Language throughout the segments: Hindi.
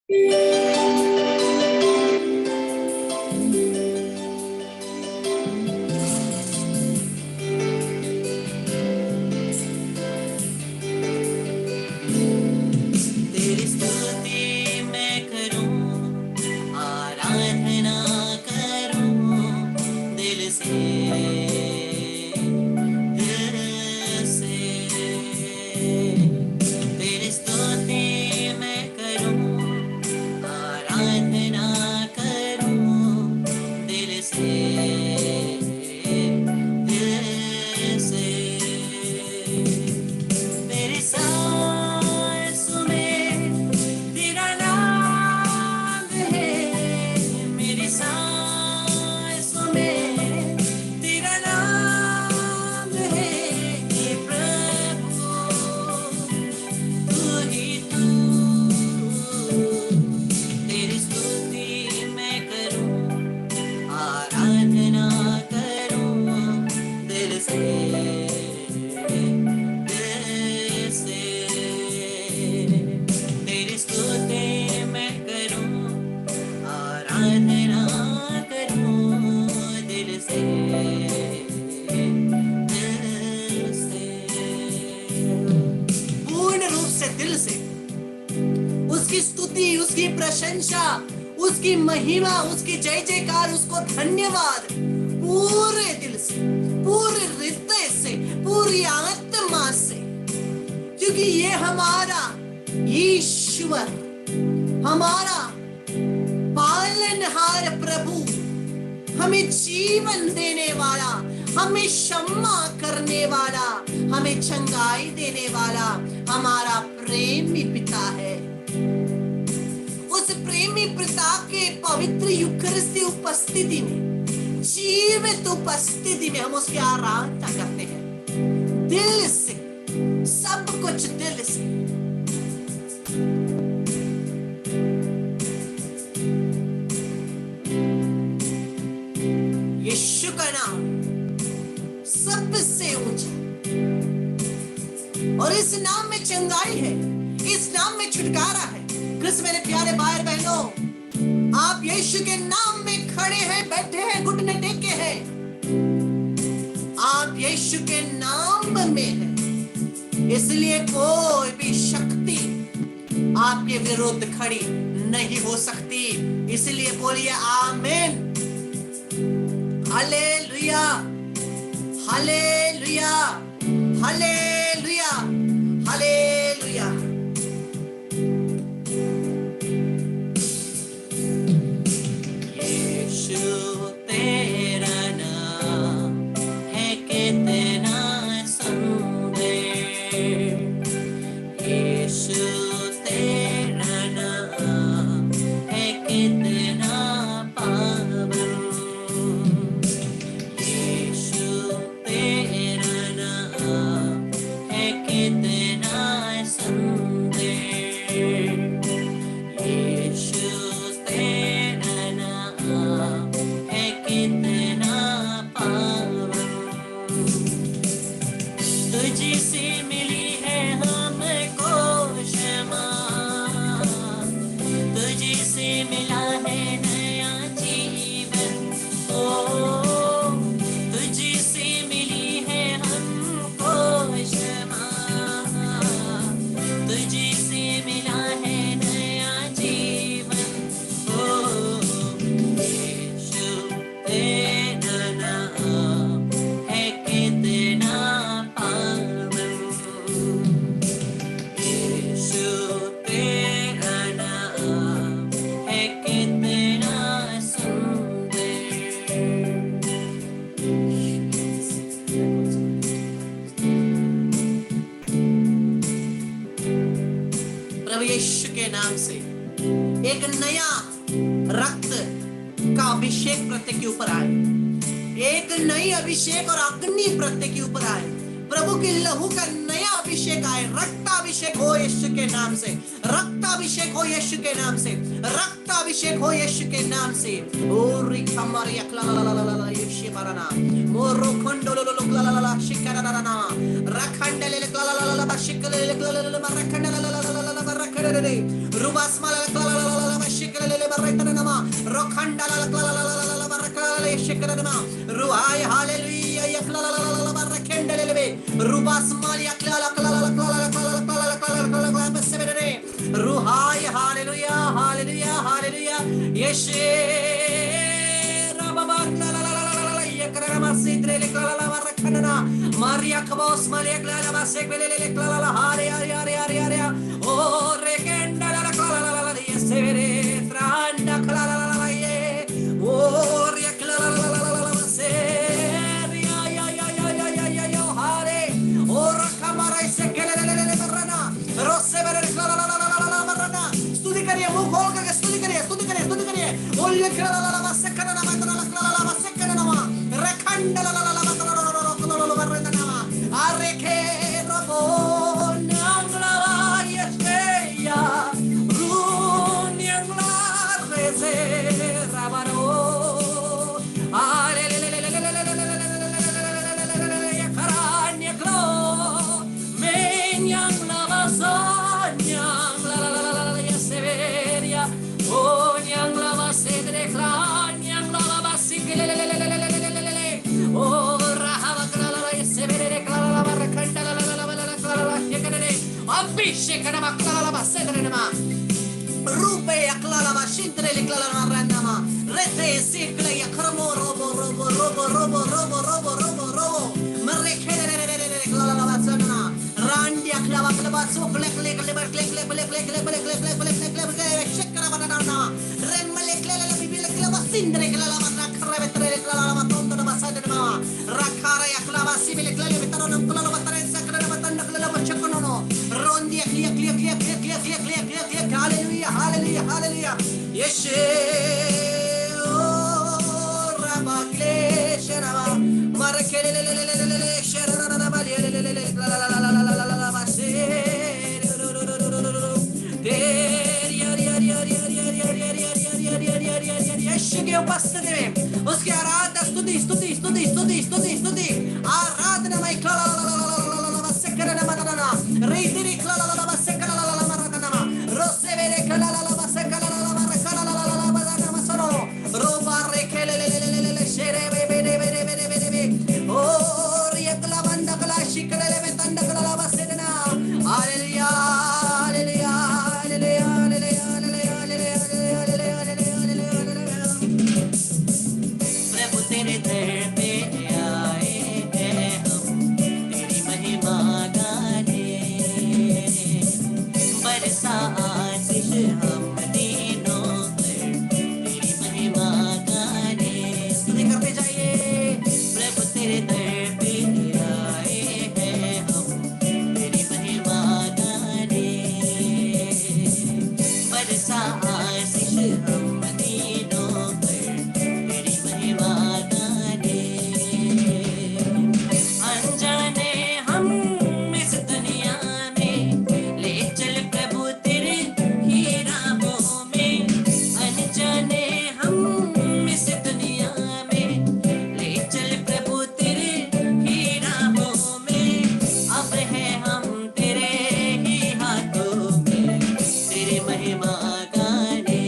तेरी स्तुति मैं करूं, आराधना करूं दिल से, दिल से। तेरी स्तुति मैं करूं, आराधना करूं दिल से, दिल से। मेरी सांसों में तेरा नाम है, मेरी सांसों में तेरा नाम है, हे प्रभु तू ही तू। तेरी स्तुति मैं करूं, आराधना करूं दिल से, दिल से। तेरी स्तुति मैं करूं, आराधना करूं दिल से, दिल से। पूर्ण रूप से दिल से उसकी स्तुति, उसकी प्रशंसा, उसकी महिमा, उसकी जय जयकार, उसको धन्यवाद पूरे दिल से, पूरे हृदय से, पूरी आत्मा से, क्योंकि ये हमारा ईश्वर, हमारा पालनहार प्रभु, हमें जीवन देने वाला, हमें क्षमा करने वाला, हमें चंगाई देने वाला हमारा प्रेमी पिता है। उस प्रेमी पिता के पवित्र यूकरिस्ती उपस्थिति में, जीवित उपस्थिति में हम उसकी आराधना करते हैं दिल से, सब कुछ दिल से। यीशु का नाम सबसे ऊंचा, और इस नाम में चंगाई है, इस नाम में छुटकारा है। क्रिस मेरे प्यारे भाई बहनों, आप यीशु के नाम में खड़े हैं, बैठे हैं, घुटने टेके हैं, आप यीशु के नाम में हैं, इसलिए कोई भी शक्ति आपके विरुद्ध खड़ी नहीं हो सकती। इसलिए बोलिए आमीन, हालेलुया, हालेलुया, हालेलुया, हालेलुया। यीशु तेरा नाम है कितना सुंदर, यीशु तेरा नाम है कितना पावन, यीशु तेरा नाम है कितना सुंदर, यीशु तेरा नाम है कितना पावन। तुझसे मिली है हमको क्षमा, तुझसे मिला है नया जीवन, ओ तुझसे मिली है हमको क्षमा, तुझसे मिला है नया जीवन, ओ यीशु तेरा नाम है कितना पावन, यीशु तेरा नाम है कितना सुंदर। प्रभु यीशु के नाम से एक नया रक्त का अभिषेक प्रत्येक के ऊपर आए, एक नई अभिषेक और अग्नि प्रत्येक के ऊपर आए, प्रभु के लहू का नया अभिषेक आए, रक्ताभिषेक हो यीशु के नाम से, रक्ताभिषेक हो यीशु के नाम से, रक्ताभिषेक हो यीशु के नाम से। ओरी कमर यक्ला यीशु बरना मोरो खंडोलो लला शिकराना रखंडले लला शिकले लला रखंडले लला रखंडले रुबास माला shekelele barrekana nama rokhanda la la la la barrekala shekelama ruai hallelujah yakla la la barrekendele rubas mali yakla la sebere ruhai hallelujah hallelujah hallelujah yeshe rababa la yakra masidre la barrekana Maria Kabos Maria Clara Basekele Clara Hari Oh Rekenda la Clara Severe Tranda Clara Oh Ria Clara Seria ya Hare Oh Rakamara Sekele Marana Rosevere Clara Marana Studi करिए मुंह खोल करके studi करिए बोलिए Clara Basekana la Clara Basekana na Rekanda la Areke robo nangla yesteya runyangla reze rabaro yakaranya klo menyangla basanyangla yaseveria onyangla basedre kranyangla basikele oh Abhishekana maklala basedrenama Rupe yaklala bashindre liklala randama Rete sikle yakramo robo Marekhere klala basana Randia klava klava so klek shekara banana Remale klala bibile klava sindre klala makra vetre klala matonda basadrenama Rakara yaklava sibile klala vetrona klala batare sakra batanda klala bachkono Rondia clear hallelujah Yeshe Rabakle Sharaba Marakele Sharana उसकी आराधना स्तुति आराधना में sekana matana reitiri klala la sekana la maratana rosevere klala la sekana la marakana la badana masoro roba rekele shere be oh riekla banda kala shikale betanda kala basedana hallelujah प्रभु तेरे दर पे आए हैं हम तेरी महिमा गाने बरसा आशीष हम तीनों पर तेरी महिमा गाने सुने करते जाइए प्रभु तेरे दर पे आए हैं हम तेरी महिमा गाने बरसा आशीष हम तीनों पर तेरी महिमा गाने अनजाने हम इस दुनिया में ले चल प्रभु तेरे ही राहों में अनजाने हम इस दुनिया में ले चल प्रभु तेरे ही राहों में अब है हम तेरे ही हाथों में तेरी महिमा गाने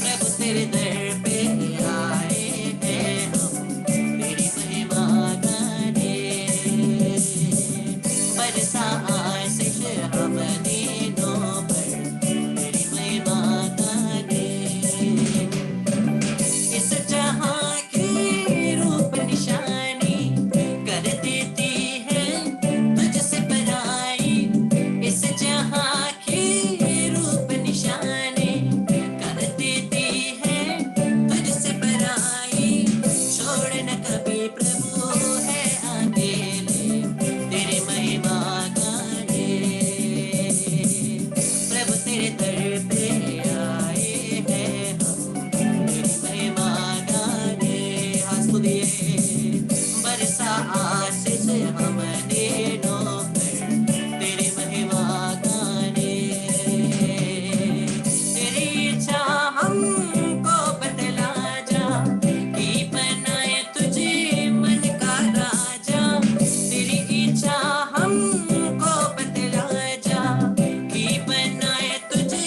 प्रभु तेरे दर पे आए हैं हम तेरी महिमा गाने बरसा आशीष हम तीनों पर तेरी महिमा गाने इस जहां की रूप निशानी कर देती है तुझसे बड़ाई इस जहां की रूप निशानी कर देती है तुझसे बड़ाई छोड़ न कभी प्रभु है अकेले तेरी महिमा गाने प्रभु तेरे दर पे आए हैं हम तेरी महिमा गाने हाथ को दिए बरसा आशीष हम तीनों पर तेरी महिमा गाने तेरी इच्छा हमको बतला जा कि बनाए तुझे मन का राजा तेरी इच्छा हमको बतला जा कि बनाए तुझे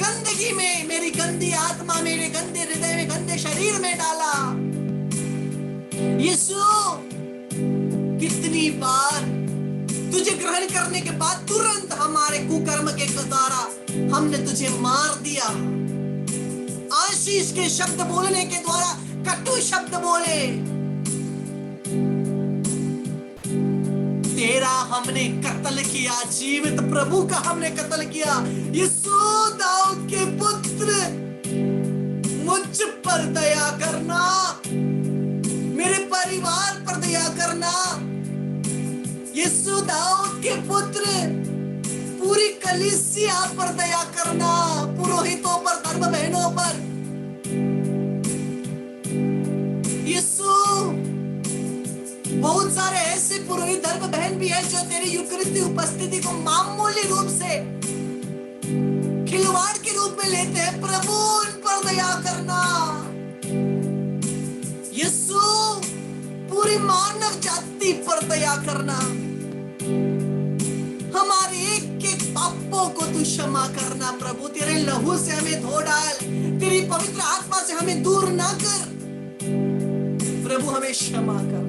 गंदगी में, मेरी गंदी आत्मा, मेरे गंदे हृदय में, गंदे शरीर में डाला। यीशु, कितनी बार तुझे ग्रहण करने के बाद तुरंत हमारे कुकर्म के द्वारा हमने तुझे मार दिया। आशीष के शब्द बोलने के द्वारा कटु शब्द बोले, तेरा हमने कत्ल किया, जीवित प्रभु का हमने कत्ल किया। यीशु, दाऊद के पुत्र, मुझ पर दया करना, मेरे परिवार पर दया करना। यीशु, दाऊद के पुत्र, पूरी कलीसिया पर दया करना, पुरोहितों पर, धर्म बहनों पर। यीशु, बहुत सारे ऐसे पुरोहित धर्म बहन भी है जो तेरी यूकरिस्ती उपस्थिति को मामूली रूप से खिलवाड़ के रूप में लेते हैं। प्रभु, उन पर दया करना। यीशु, पूरी मानव जाति पर दया करना। हमारे एक एक पापों को तू क्षमा करना प्रभु। तेरे लहू से हमें धो डाल, तेरी पवित्र आत्मा से हमें दूर ना कर प्रभु, हमें क्षमा कर।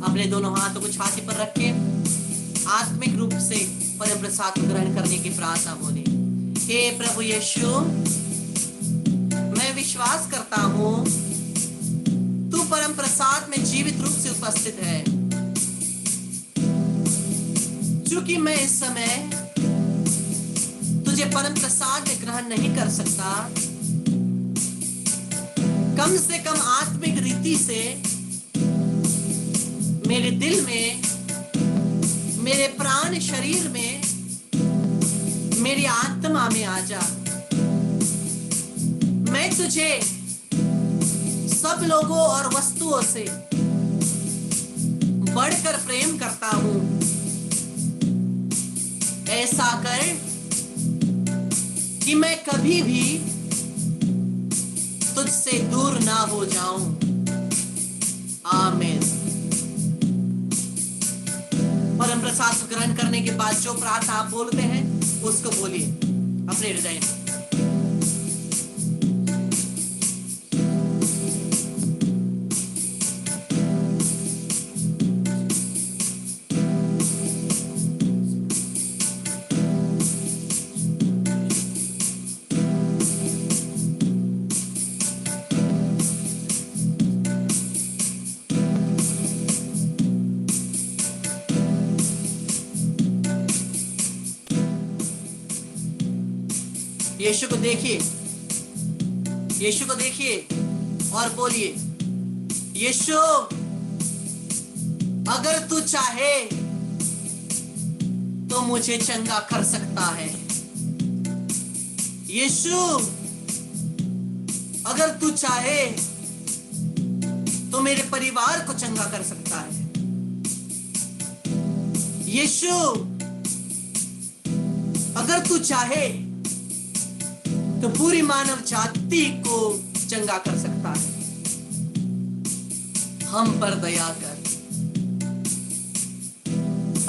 अपने दोनों हाथों को छाती पर रख के आत्मिक रूप से परम प्रसाद को ग्रहण करने की प्रार्थना बोली। हे प्रभु यीशु, मैं विश्वास करता हूँ तू परम प्रसाद में जीवित रूप से उपस्थित है। चूंकि मैं इस समय तुझे परम प्रसाद में ग्रहण नहीं कर सकता, कम से कम आत्मिक रीति से मेरे दिल में, मेरे प्राण शरीर में, मेरी आत्मा में आ जा। मैं तुझे सब लोगों और वस्तुओं से बढ़कर प्रेम करता हूं। ऐसा कर कि मैं कभी भी तुझसे दूर ना हो जाऊं। आमीन। परम प्रसाद ग्रहण करने के बाद जो प्रार्थना आप बोलते हैं उसको बोलिए अपने हृदय में। यीशु को देखिए, यीशु को देखिए और बोलिए, यीशु अगर तू चाहे तो मुझे चंगा कर सकता है। यीशु अगर तू चाहे तो तो मेरे परिवार को चंगा कर सकता है। यीशु, अगर तू चाहे तो पूरी मानव जाति को चंगा कर सकता है। हम पर दया कर,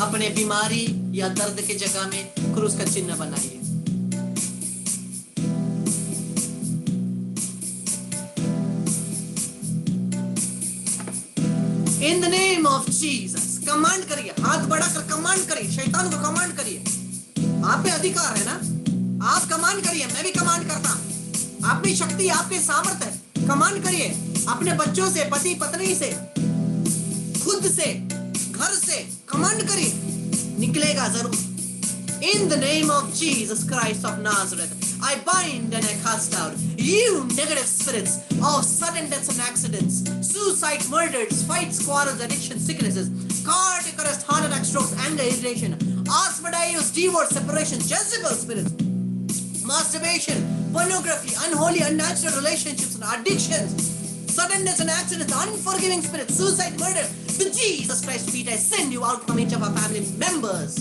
अपने बीमारी या दर्द के जगह में क्रूस का चिन्ह बनाइए। In the name of Jesus command करिए, हाथ बढ़ाकर कमांड करिए, शैतान को कमांड करिए। आप पे अधिकार है ना, आप कमांड करिए, मैं भी कमांड करता हूं। आपकी शक्ति, आपके सामर्थ्य है, कमांड करिए। अपने बच्चों से, पति पत्नी से, खुद से, घर से कमांड करिए, निकलेगा जरूर। In the name of Jesus Christ of Nazareth, I bind and I cast out you negative spirits of sudden deaths and accidents, suicide, murders, fights, quarrels, addictions, sicknesses, cardiac arrest, heart attack, strokes, anger, irritation, asthma, divorce, separation, Jezebel spirits, masturbation, pornography, unholy, unnatural relationships and addictions, sudden deaths and accidents, unforgiving spirits, suicide, murder. To Jesus Christ feet, I send you out from each of our family members.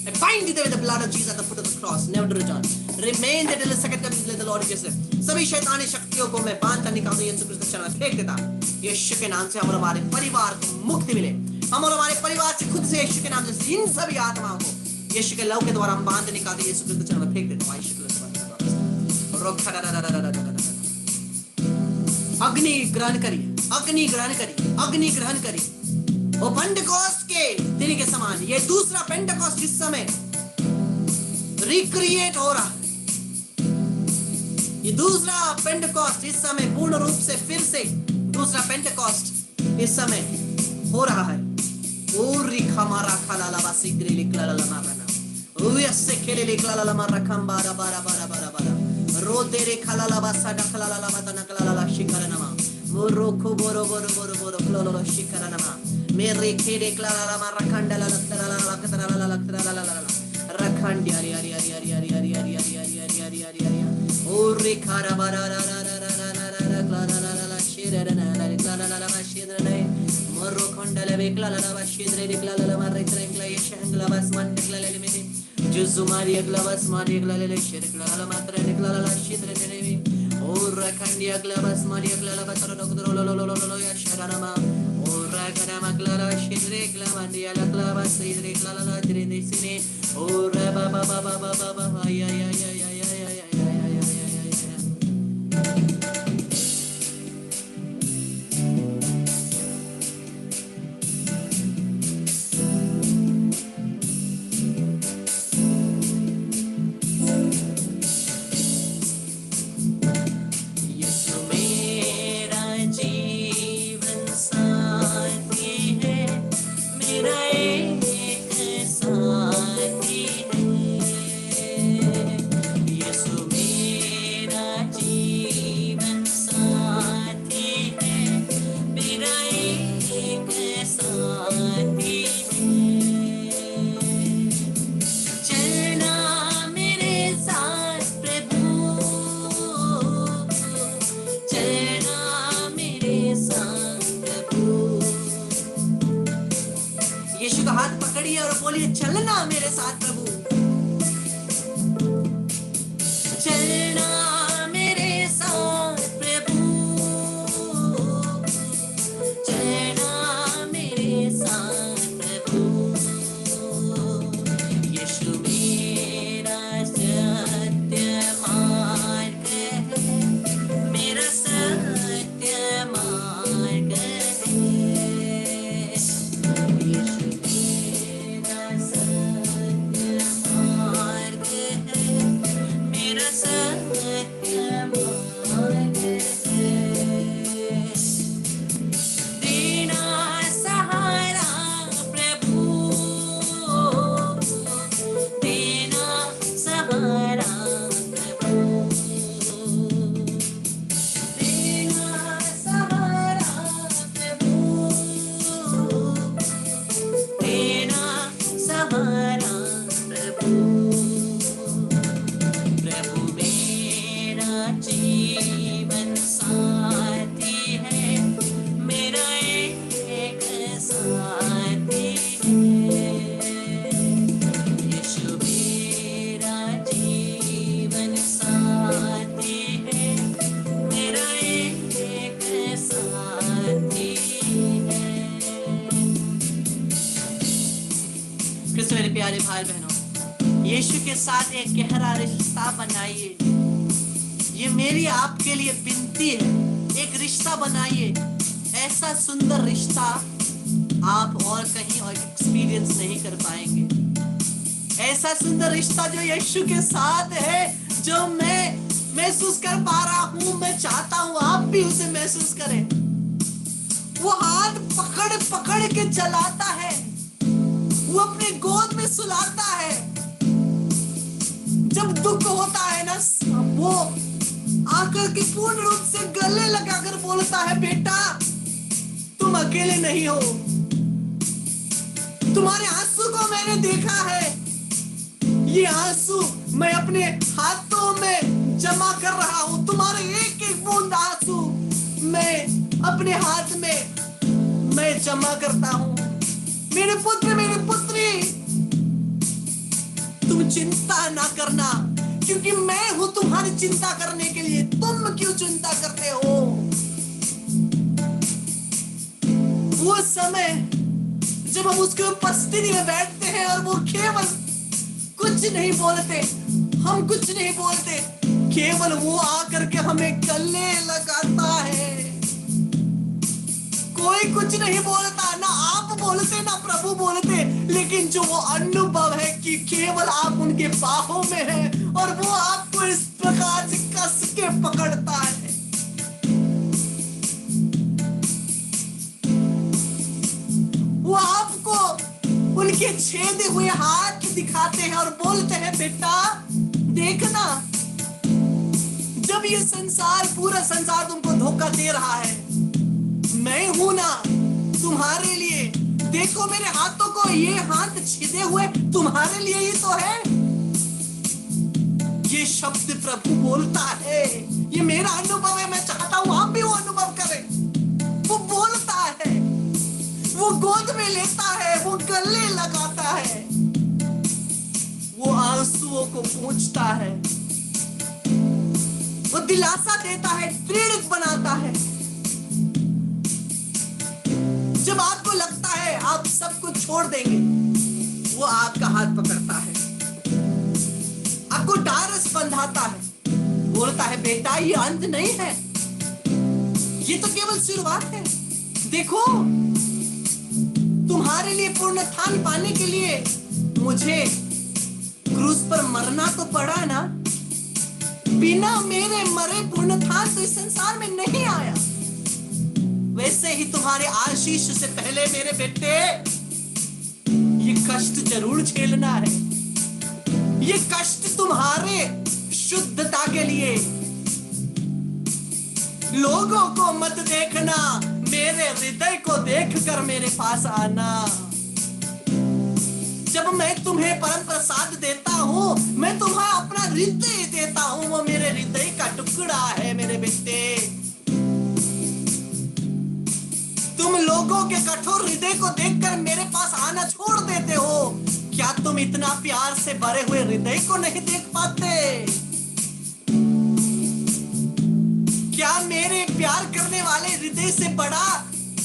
I bind you there with the blood of Jesus at the foot of the cross, never to return. Remain there till the second coming of the Lord Jesus. सभी शैतानी शक्तियों को मैं बांध कर निकालता हूं, यीशु क्रिस्त के चरण में फेंक देता हूं। यीशु के नाम से हम और हमारे परिवार को मुक्ति मिले। हम और हमारे परिवार से खुद से यीशु के नाम से इन सभी आत्माओं को यीशु के लहू के द्वारा हम बांध निकालते, यीशु क्रिस्त के चरण में फेंक देता हूं। यीशु क्रिस्त अग्नि ग्रहण करिए, अग्नि ग्रहण करिए, अग्नि ग्रहण करिए। वो पेंटेकोस्ट के दिन के समान ये दूसरा पेंटेकोस्ट इस समय रिक्रिएट हो रहा है। ये दूसरा पेंटेकोस्ट इस समय पूर्ण रूप से फिर से दूसरा पेंटेकोस्ट इस समय हो रहा है। ओरी खमारा खलाला बासिद्रे लिखलाला मारना ओयसे खेले लिखलाला मारना खंबारा बारा बारा बारा बारा रोते रे खलाला बासा डखलाला बातना खलाला शिखरनमा मोरोखो बोरो बोरो बोरो बोरो खलाला शिखरनमा मेरे खेरे खलाला मारना खंडला लतराला लतराला लतराला रखंडी हरी हरी हरी हरी हरी हरी हरी हरी हरी हरी हरी हरी ओरे खारा बारा रा रा रा रा रा रा खलाला शिरना खलाला शिरना मोरो खंडले बेखलाला शिद्रे दिखलाला मारे ट्रेंगला यशंगला बस मन दिखलाले मेरे जुजु मारी ग्लावस मारी ग्लाले शिरकलाला मात्र दिखलाला शिद्रे नेवी और खंडिया ग्लावस मारी ग्लाला बतर डोकरो लो लो लो लो यशरामा और करमा ग्लाला शिद्रे ग्लावंडिया ग्लावस शिद्रे ग्लाला द्रे दिसिने और बाबा बाबा बाबा बाबा या या या या या या या यीशु का हाथ पकड़िए और बोलिए चलना मेरे साथ प्रभु, चलना मेरे साथ प्रभु, चलना मेरे साथ प्रभु। यीशु मेरा सत्य मार्ग है, मेरा सत्य मार्ग है। Yes. मेरे प्यारे भाई बहनों, यीशु के साथ एक गहरा रिश्ता बनाइए। ये मेरी आपके लिए विनती है, एक रिश्ता बनाइए। ऐसा सुंदर रिश्ता आप और कहीं और एक्सपीरियंस नहीं कर पाएंगे। ऐसा सुंदर रिश्ता जो यीशु के साथ है, जो मैं महसूस कर पा रहा हूं, मैं चाहता हूं आप भी उसे महसूस करें। वो हाथ पकड़ पकड़ के चलाता है, वो अपने गोद में सुलाता है। जब दुख होता है ना, वो आकर के पूर्ण रूप से गले लगाकर बोलता है, बेटा तुम अकेले नहीं हो, तुम्हारे आंसू को मैंने देखा है। ये आंसू मैं अपने हाथों में जमा कर रहा हूं, तुम्हारे एक एक बूंद आंसू मैं अपने हाथ में मैं जमा करता हूं। मेरे पुत्र, मेरे पुत्री, तुम चिंता ना करना, क्योंकि मैं हूं तुम्हारी चिंता करने के लिए। तुम क्यों चिंता करते हो? वो समय जब हम उसके उपस्थिति में बैठते हैं और वो केवल कुछ नहीं बोलते, हम कुछ नहीं बोलते, केवल वो आकर के हमें गले लगाता है। कोई कुछ नहीं बोलता, ना आप बोलते ना प्रभु बोलते, लेकिन जो वो अनुभव है कि केवल आप उनके बाहों में हैं और वो आपको इस प्रकार से कस के पकड़ता है। वो आपको उनके छेदे हुए हाथ दिखाते हैं और बोलते हैं, बेटा देखना, जब ये संसार, पूरा संसार तुमको धोखा दे रहा है, मैं हूं ना तुम्हारे लिए। देखो मेरे हाथों को, ये हाथ छिदे हुए तुम्हारे लिए ही तो है। ये शब्द प्रभु बोलता है, ये मेरा अनुभव है। मैं चाहता हूं आप भी वो अनुभव करें। वो बोलता है, वो गोद में लेता है, वो गले लगाता है, वो आंसुओं को पोंछता है, वो दिलासा देता है, प्रेरित बनाता है। जब आपको लगता है आप सब कुछ छोड़ देंगे, वो आपका हाथ पकड़ता है, आपको ढाढ़स बंधाता है, बोलता है, बेटा ये अंत नहीं है, ये तो केवल शुरुआत है। देखो, तुम्हारे लिए पुनरुत्थान पाने के लिए मुझे क्रूस पर मरना तो पड़ा ना। बिना मेरे मरे पुनरुत्थान तो इस संसार में नहीं आया। वैसे ही तुम्हारे आशीष से पहले मेरे बेटे, ये कष्ट जरूर झेलना है। ये कष्ट तुम्हारे शुद्धता के लिए। लोगों को मत देखना, मेरे हृदय को देखकर मेरे पास आना। जब मैं तुम्हें परम प्रसाद देता हूं, मैं तुम्हें अपना हृदय देता हूं, वो मेरे हृदय का टुकड़ा है मेरे बेटे। तुम लोगों के कठोर हृदय को देखकर मेरे पास आना छोड़ देते हो। क्या तुम इतना प्यार से भरे हुए हृदय को नहीं देख पाते? क्या मेरे प्यार करने वाले हृदय से बड़ा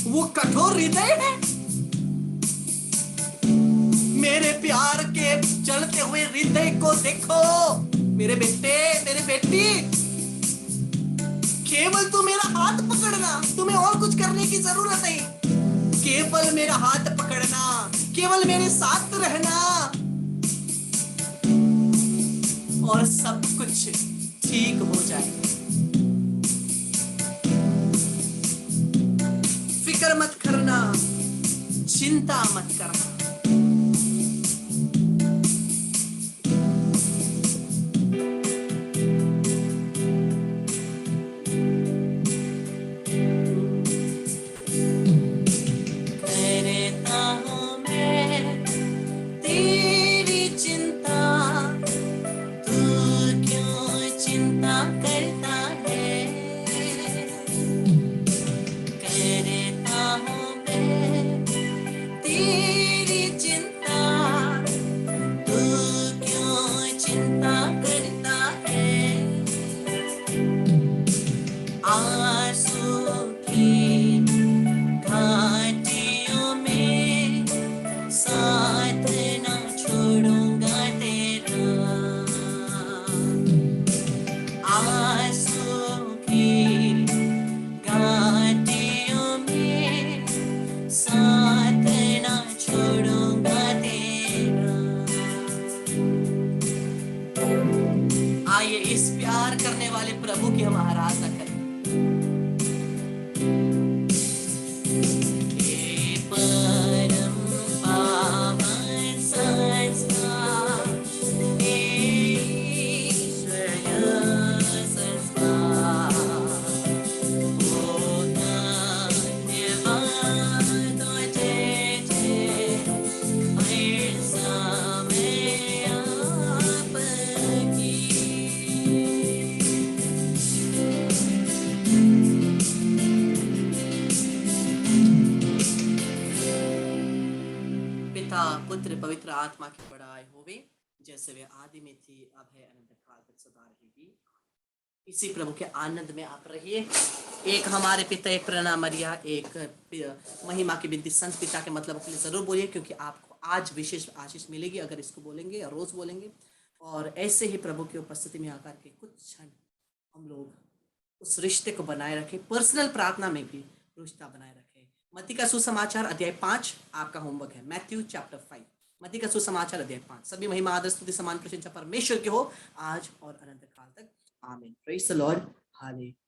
वो कठोर हृदय है? मेरे प्यार के चलते हुए हृदय को देखो मेरे बेटे, मेरे बेटी। केवल तू मेरा हाथ पकड़ना, तुम्हें और कुछ करने की जरूरत नहीं। केवल मेरा हाथ पकड़ना, केवल मेरे साथ रहना, और सब कुछ ठीक हो जाएगा। फिक्र मत करना, चिंता मत करना। साथ न छोड़ पिता पुत्र पवित्र आत्मा की बड़ाई होवे, जैसे वे आदि में थी, अब है, अनंत काल तक सदा रहेगी। इसी प्रभु के आनंद में आप रहिए। एक हमारे पिता, एक प्रणाम मरिया, एक महिमा की बिनती संत पिता के मतलब अपने जरूर बोलिए, क्योंकि आपको आज विशेष आशीष मिलेगी अगर इसको बोलेंगे और रोज बोलेंगे। और ऐसे ही प्रभु की उपस्थिति में आकर के कुछ क्षण हम लोग उस रिश्ते को बनाए रखें, पर्सनल प्रार्थना में भी रिश्ता बनाए रखें। मत्ती का सुसमाचार अध्याय 5 आपका होमवर्क है, मैथ्यू चैप्टर 5, मत्ती का सुसमाचार अध्याय 5। सभी महिमा आदर स्तुति समान प्रशंसा परमेश्वर की हो आज और अनंत काल तक। आमीन। Praise the Lord. हालेलुया।